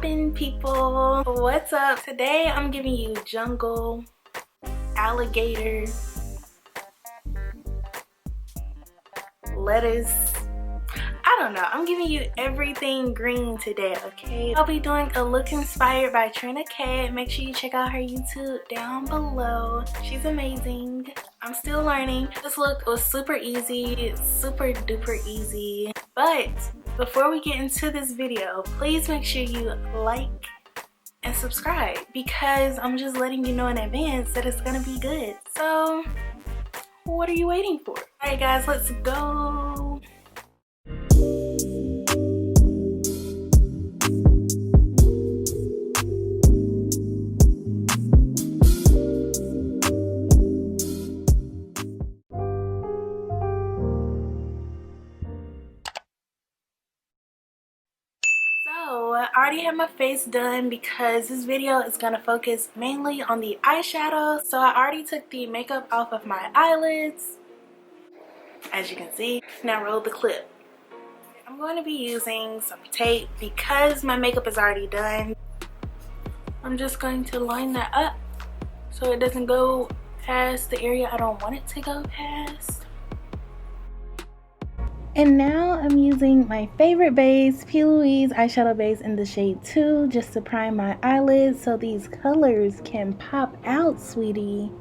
poppin', people? What's up? Today I'm giving you jungle, alligator, lettuce. I don't know. I'm giving you everything green today, okay? I'll be doing a look inspired by Trina. Make sure you check out her YouTube down below. She's amazing. I'm still learning. This look was super easy, super duper easy. But before we get into this video, please make sure you like and subscribe because I'm just letting you know in advance that it's gonna be good. So what are you waiting for? Alright guys, let's go. I already have my face done because this video is going to focus mainly on the eyeshadow. So I already took the makeup off of my eyelids, as you can see. Now roll the clip. I'm going to be using some tape because my makeup is already done. I'm just going to line that up so it doesn't go past the area I don't want it to go past. And now I'm using my favorite base, Louise eyeshadow base in the shade 2, just to prime my eyelids so these colors can pop out, sweetie.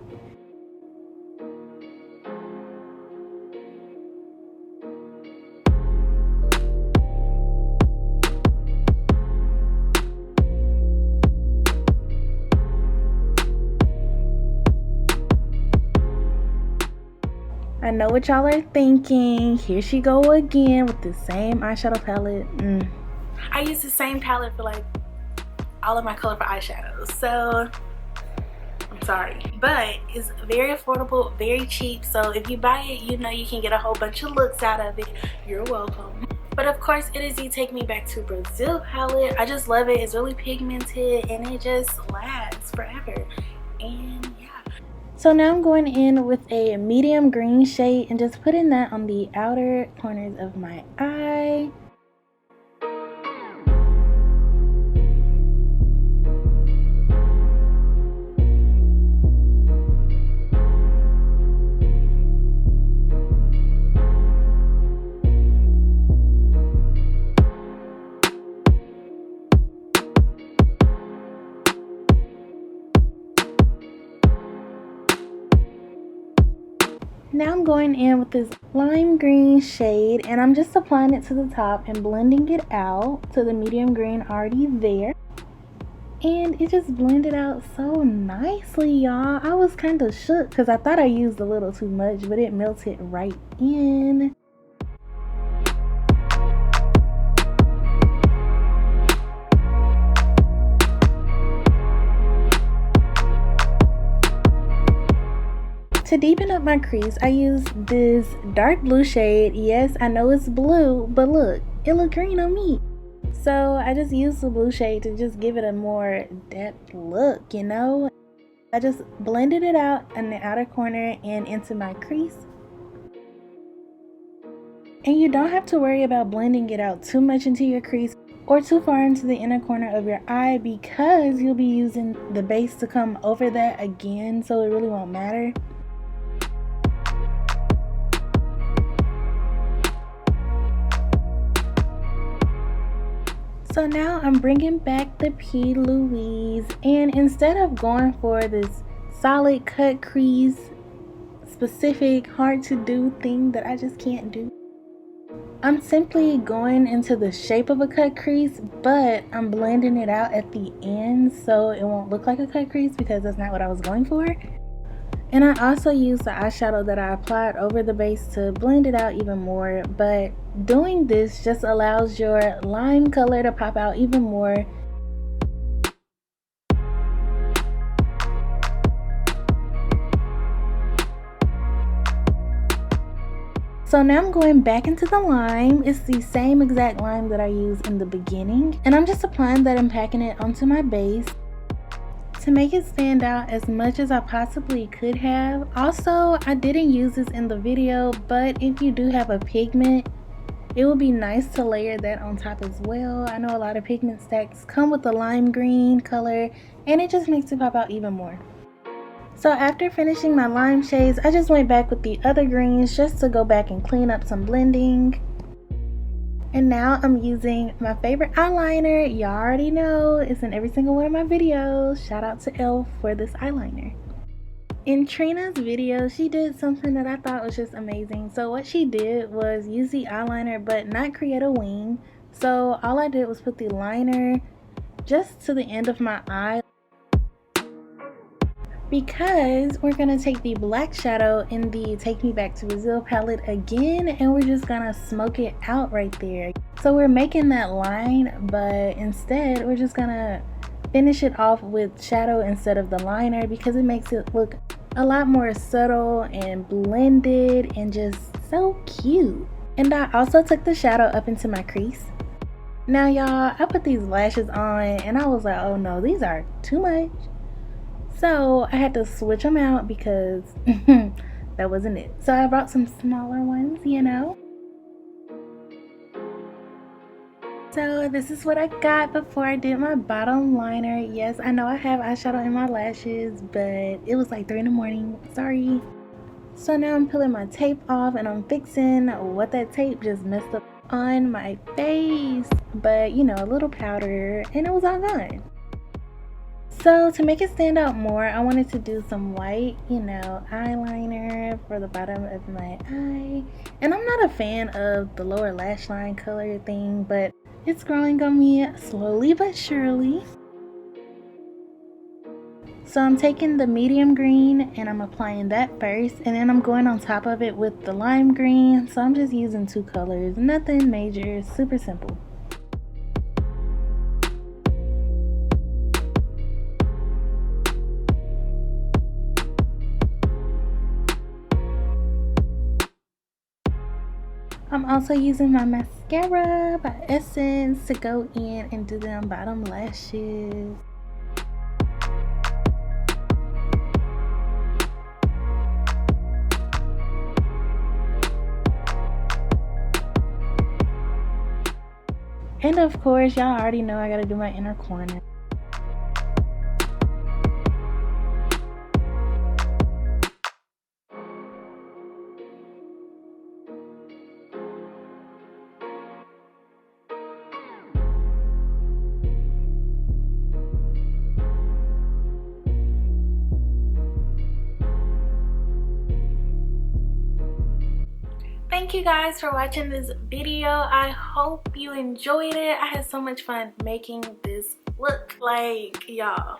I know what y'all are thinking. Here she go again with the same eyeshadow palette. I use the same palette for like all of my colorful eyeshadows, so I'm sorry. But it's very affordable, very cheap, so if you buy it, you know you can get a whole bunch of looks out of it. You're welcome. But of course, it is the Take Me Back to Brazil palette. I just love it. It's really pigmented and it just lasts forever. And yeah. So now I'm going in with a medium green shade and just putting that on the outer corners of my eye. Now I'm going in with this lime green shade and I'm just applying it to the top and blending it out to the medium green already there. And it just blended out so nicely, y'all. I was kind of shook because I thought I used a little too much, but it melted right in. To deepen up my crease, I use this dark blue shade. Yes, I know it's blue, but look, it look green on me. So I just used the blue shade to just give it a more depth look, you know? I just blended it out in the outer corner and into my crease. And you don't have to worry about blending it out too much into your crease or too far into the inner corner of your eye because you'll be using the base to come over that again, so it really won't matter. So now I'm bringing back the P. Louise, and instead of going for this solid cut crease, specific, hard to do thing that I just can't do, I'm simply going into the shape of a cut crease, but I'm blending it out at the end so it won't look like a cut crease because that's not what I was going for. And I also used the eyeshadow that I applied over the base to blend it out even more, but doing this just allows your lime color to pop out even more. So now I'm going back into the lime. It's the same exact lime that I used in the beginning, and I'm just applying that and packing it onto my base to make it stand out as much as I possibly could have. Also, I didn't use this in the video, but if you do have a pigment It would be nice to layer that on top as well. I know a lot of pigment stacks come with the lime green color, and it just makes it pop out even more. So after finishing my lime shades, I just went back with the other greens just to go back and clean up some blending. And now I'm using my favorite eyeliner. Y'all already know, it's in every single one of my videos. Shout out to E.L.F for this eyeliner. In Trina's video, she did something that I thought was just amazing. So what she did was use the eyeliner but not create a wing. So all I did was put the liner just to the end of my eye, because we're gonna take the black shadow in the Take Me Back to Brazil palette again, and we're just gonna smoke it out right there. So we're making that line, but instead we're just gonna finish it off with shadow instead of the liner, because it makes it look a lot more subtle and blended and just so cute. And I also took the shadow up into my crease. Now y'all, I put these lashes on and I was like, oh no, these are too much. So I had to switch them out because that wasn't it. So I brought some smaller ones, you know. So this is what I got before I did my bottom liner. Yes, I know I have eyeshadow in my lashes, but it was like 3 in the morning. Sorry. So now I'm peeling my tape off and I'm fixing what that tape just messed up on my face. But you know, a little powder and it was all gone. So to make it stand out more, I wanted to do some white, you know, eyeliner for the bottom of my eye. And I'm not a fan of the lower lash line color thing, but it's growing on me slowly but surely. So I'm taking the medium green and I'm applying that first, and then I'm going on top of it with the lime green. So I'm just using 2 colors, nothing major, super simple. I'm also using my mascara by Essence to go in and do them bottom lashes. And of course, y'all already know I gotta do my inner corner. Thank you guys for watching this video. I hope you enjoyed it. I had so much fun making this look. Like, y'all,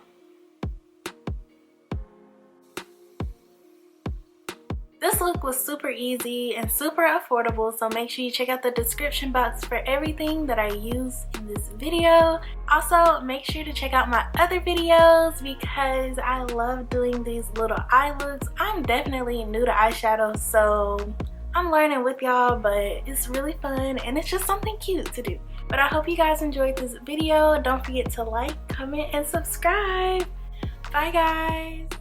this look was super easy and super affordable, so make sure you check out the description box for everything that I use in this video. Also, make sure to check out my other videos because I love doing these little eye looks. I'm definitely new to eyeshadow, so I'm learning with y'all, but it's really fun and it's just something cute to do. But I hope you guys enjoyed this video. Don't forget to like, comment, and subscribe. Bye guys.